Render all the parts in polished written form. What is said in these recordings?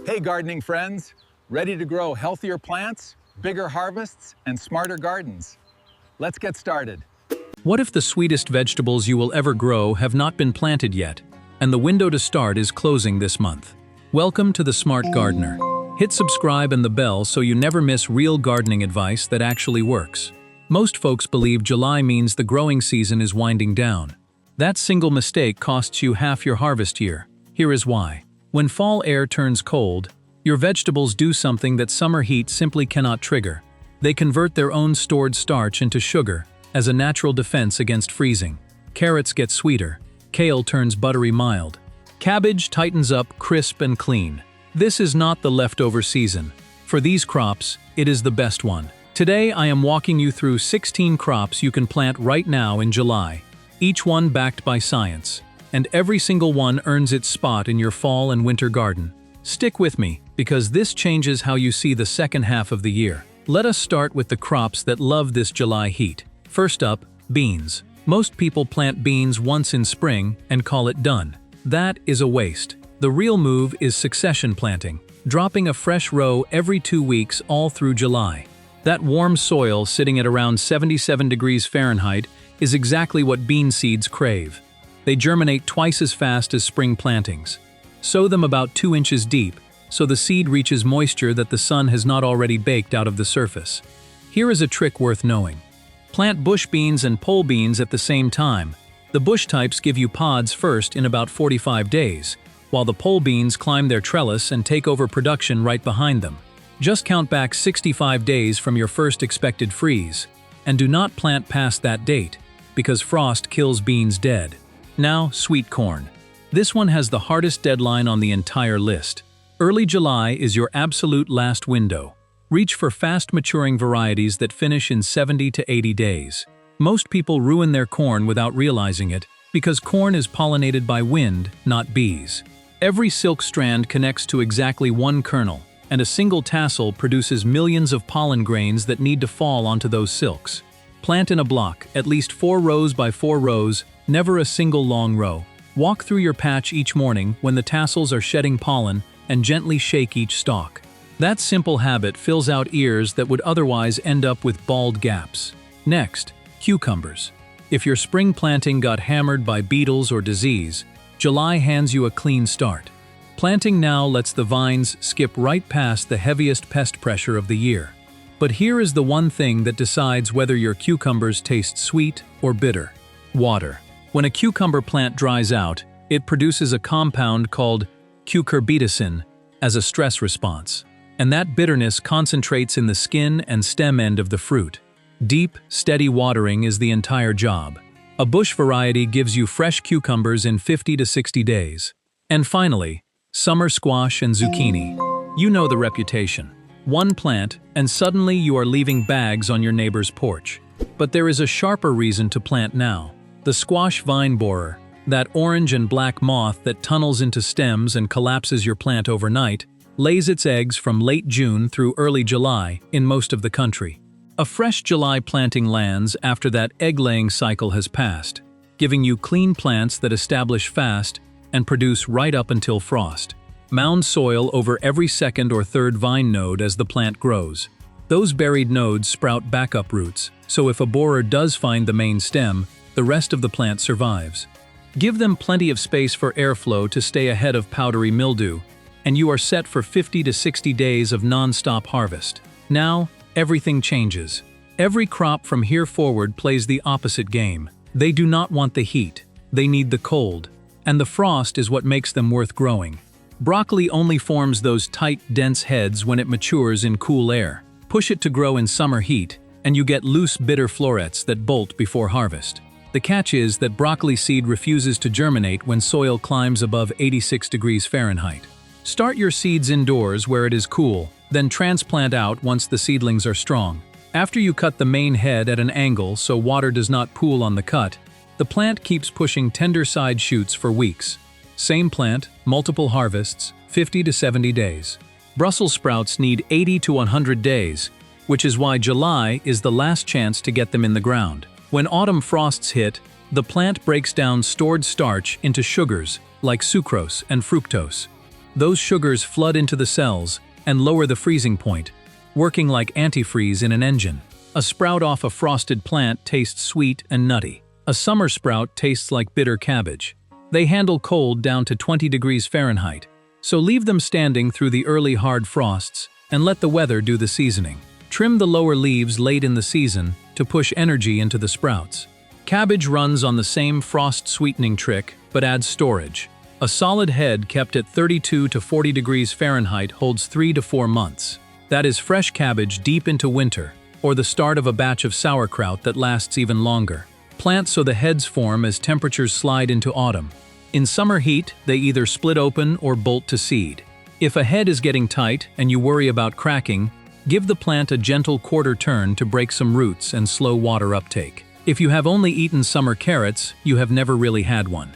Hey gardening friends, ready to grow healthier plants, bigger harvests, and smarter gardens? Let's get started. What if the sweetest vegetables you will ever grow have not been planted yet, and the window to start is closing this month? Welcome to The Smart Gardener. Hit subscribe and the bell so you never miss real gardening advice that actually works. Most folks believe July means the growing season is winding down. That single mistake costs you half your harvest year. Here is why. When fall air turns cold, your vegetables do something that summer heat simply cannot trigger. They convert their own stored starch into sugar as a natural defense against freezing. Carrots get sweeter. Kale turns buttery mild. Cabbage tightens up crisp and clean. This is not the leftover season. For these crops, it is the best one. Today I am walking you through 16 crops you can plant right now in July, each one backed by science. And every single one earns its spot in your fall and winter garden. Stick with me, because this changes how you see the second half of the year. Let us start with the crops that love this July heat. First up, beans. Most people plant beans once in spring and call it done. That is a waste. The real move is succession planting, dropping a fresh row every 2 weeks all through July. That warm soil sitting at around 77 degrees Fahrenheit is exactly what bean seeds crave. They germinate twice as fast as spring plantings. Sow them about 2 inches deep, so the seed reaches moisture that the sun has not already baked out of the surface. Here is a trick worth knowing. Plant bush beans and pole beans at the same time. The bush types give you pods first in about 45 days, while the pole beans climb their trellis and take over production right behind them. Just count back 65 days from your first expected freeze, and do not plant past that date, because frost kills beans dead. Now, sweet corn. This one has the hardest deadline on the entire list. Early July is your absolute last window. Reach for fast-maturing varieties that finish in 70 to 80 days. Most people ruin their corn without realizing it, because corn is pollinated by wind, not bees. Every silk strand connects to exactly one kernel, and a single tassel produces millions of pollen grains that need to fall onto those silks. Plant in a block, at least 4 rows by 4 rows, never a single long row. Walk through your patch each morning when the tassels are shedding pollen and gently shake each stalk. That simple habit fills out ears that would otherwise end up with bald gaps. Next, cucumbers. If your spring planting got hammered by beetles or disease, July hands you a clean start. Planting now lets the vines skip right past the heaviest pest pressure of the year. But here is the one thing that decides whether your cucumbers taste sweet or bitter. Water. When a cucumber plant dries out, it produces a compound called cucurbitacin as a stress response, and that bitterness concentrates in the skin and stem end of the fruit. Deep, steady watering is the entire job. A bush variety gives you fresh cucumbers in 50 to 60 days. And finally, summer squash and zucchini. You know the reputation. One plant, and suddenly you are leaving bags on your neighbor's porch. But there is a sharper reason to plant now. The squash vine borer, that orange and black moth that tunnels into stems and collapses your plant overnight, lays its eggs from late June through early July in most of the country. A fresh July planting lands after that egg-laying cycle has passed, giving you clean plants that establish fast and produce right up until frost. Mound soil over every second or third vine node as the plant grows. Those buried nodes sprout backup roots, so if a borer does find the main stem, the rest of the plant survives. Give them plenty of space for airflow to stay ahead of powdery mildew, and you are set for 50 to 60 days of non-stop harvest. Now, everything changes. Every crop from here forward plays the opposite game. They do not want the heat, they need the cold, and the frost is what makes them worth growing. Broccoli only forms those tight, dense heads when it matures in cool air. Push it to grow in summer heat, and you get loose, bitter florets that bolt before harvest. The catch is that broccoli seed refuses to germinate when soil climbs above 86 degrees Fahrenheit. Start your seeds indoors where it is cool, then transplant out once the seedlings are strong. After you cut the main head at an angle so water does not pool on the cut, the plant keeps pushing tender side shoots for weeks. Same plant, multiple harvests, 50 to 70 days. Brussels sprouts need 80 to 100 days, which is why July is the last chance to get them in the ground. When autumn frosts hit, the plant breaks down stored starch into sugars like sucrose and fructose. Those sugars flood into the cells and lower the freezing point, working like antifreeze in an engine. A sprout off a frosted plant tastes sweet and nutty. A summer sprout tastes like bitter cabbage. They handle cold down to 20 degrees Fahrenheit, so leave them standing through the early hard frosts and let the weather do the seasoning. Trim the lower leaves late in the season to push energy into the sprouts. Cabbage runs on the same frost sweetening trick, but adds storage. A solid head kept at 32 to 40 degrees Fahrenheit holds 3 to 4 months. That is fresh cabbage deep into winter, or the start of a batch of sauerkraut that lasts even longer. Plant so the heads form as temperatures slide into autumn. In summer heat, they either split open or bolt to seed. If a head is getting tight and you worry about cracking, give the plant a gentle quarter turn to break some roots and slow water uptake. If you have only eaten summer carrots, you have never really had one.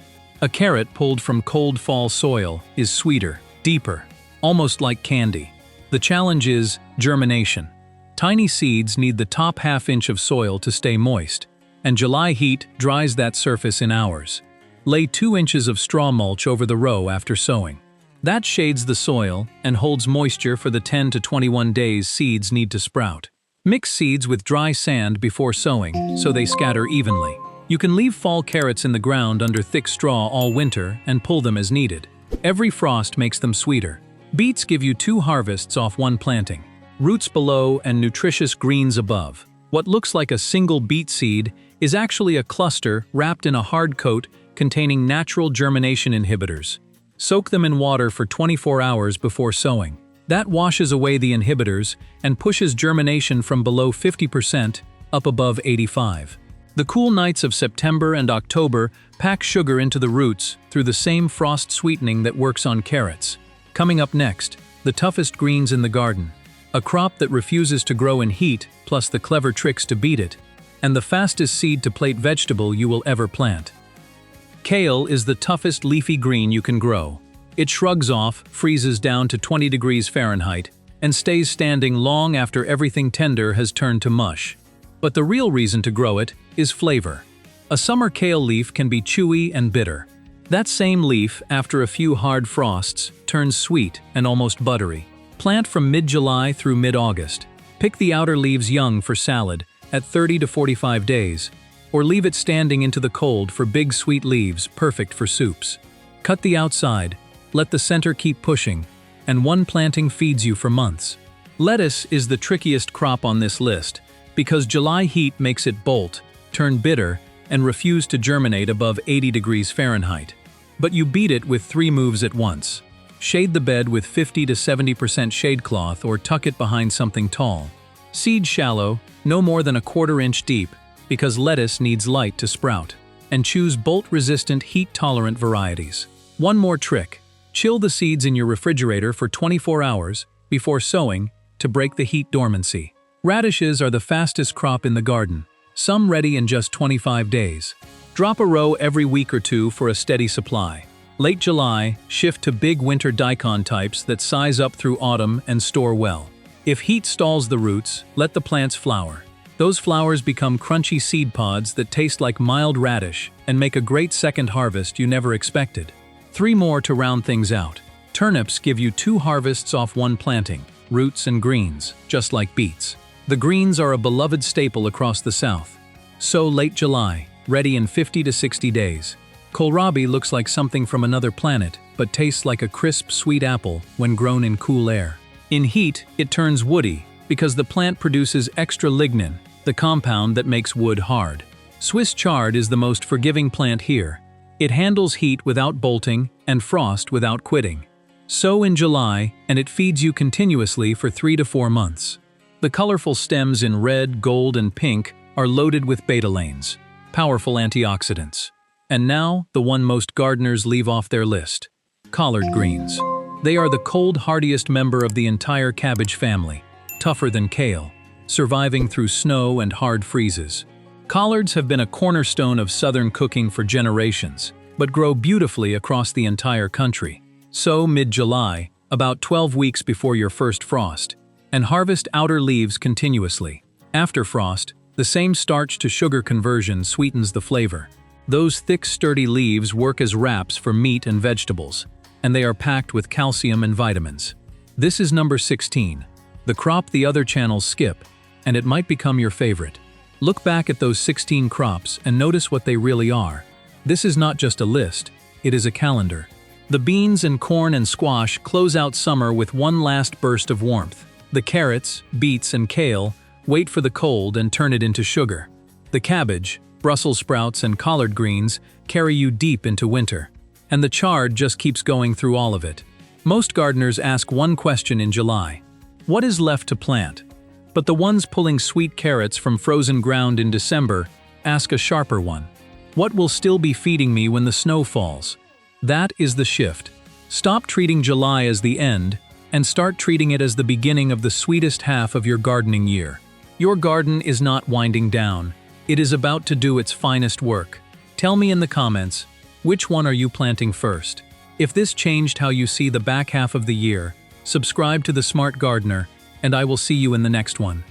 A carrot pulled from cold fall soil is sweeter, deeper, almost like candy. The challenge is germination. Tiny seeds need the top half-inch of soil to stay moist, and July heat dries that surface in hours. Lay 2 inches of straw mulch over the row after sowing. That shades the soil and holds moisture for the 10 to 21 days seeds need to sprout. Mix seeds with dry sand before sowing so they scatter evenly. You can leave fall carrots in the ground under thick straw all winter and pull them as needed. Every frost makes them sweeter. Beets give you 2 harvests off 1 planting. Roots below and nutritious greens above. What looks like a single beet seed is actually a cluster wrapped in a hard coat containing natural germination inhibitors. Soak them in water for 24 hours before sowing. That washes away the inhibitors and pushes germination from below 50% up above 85%. The cool nights of September and October pack sugar into the roots through the same frost sweetening that works on carrots. Coming up next, the toughest greens in the garden. A crop that refuses to grow in heat, plus the clever tricks to beat it, and the fastest seed-to-plate vegetable you will ever plant. Kale is the toughest leafy green you can grow. It shrugs off, freezes down to 20 degrees Fahrenheit, and stays standing long after everything tender has turned to mush. But the real reason to grow it is flavor. A summer kale leaf can be chewy and bitter. That same leaf, after a few hard frosts, turns sweet and almost buttery. Plant from mid-July through mid-August. Pick the outer leaves young for salad at 30 to 45 days, or leave it standing into the cold for big sweet leaves perfect for soups. Cut the outside, let the center keep pushing, and 1 planting feeds you for months. Lettuce is the trickiest crop on this list because July heat makes it bolt, turn bitter, and refuse to germinate above 80 degrees Fahrenheit. But you beat it with 3 moves at once. Shade the bed with 50 to 70% shade cloth or tuck it behind something tall. Seed shallow, no more than a 1/4 inch deep, because lettuce needs light to sprout. And choose bolt-resistant, heat-tolerant varieties. One more trick. Chill the seeds in your refrigerator for 24 hours before sowing to break the heat dormancy. Radishes are the fastest crop in the garden, some ready in just 25 days. Drop a row every week or 2 for a steady supply. Late July, shift to big winter daikon types that size up through autumn and store well. If heat stalls the roots, let the plants flower. Those flowers become crunchy seed pods that taste like mild radish and make a great second harvest you never expected. 3 more to round things out. Turnips give you 2 harvests off 1 planting, roots and greens, just like beets. The greens are a beloved staple across the South. Sow late July, ready in 50 to 60 days. Kohlrabi looks like something from another planet, but tastes like a crisp, sweet apple when grown in cool air. In heat, it turns woody because the plant produces extra lignin, the compound that makes wood hard. Swiss chard is the most forgiving plant here. It handles heat without bolting and frost without quitting. Sow in July, and it feeds you continuously for 3 to 4 months. The colorful stems in red, gold, and pink are loaded with betalains, powerful antioxidants. And now, the one most gardeners leave off their list: collard greens. They are the cold, hardiest member of the entire cabbage family, tougher than kale, surviving through snow and hard freezes. Collards have been a cornerstone of southern cooking for generations, but grow beautifully across the entire country. Sow mid-July, about 12 weeks before your first frost, and harvest outer leaves continuously. After frost, the same starch to sugar conversion sweetens the flavor. Those thick, sturdy leaves work as wraps for meat and vegetables. and they are packed with calcium and vitamins. This is number 16, the crop the other channels skip, and it might become your favorite. Look back at those 16 crops and notice what they really are. This is not just a list, it is a calendar. The beans and corn and squash close out summer with one last burst of warmth. The carrots, beets, and kale wait for the cold and turn it into sugar. The cabbage, Brussels sprouts, and collard greens carry you deep into winter. And the chard just keeps going through all of it. Most gardeners ask one question in July: what is left to plant? But the ones pulling sweet carrots from frozen ground in December ask a sharper one: what will still be feeding me when the snow falls? That is the shift. Stop treating July as the end and start treating it as the beginning of the sweetest half of your gardening year. Your garden is not winding down. It is about to do its finest work. Tell me in the comments, which one are you planting first? If this changed how you see the back half of the year, subscribe to The Smart Gardener, and I will see you in the next one.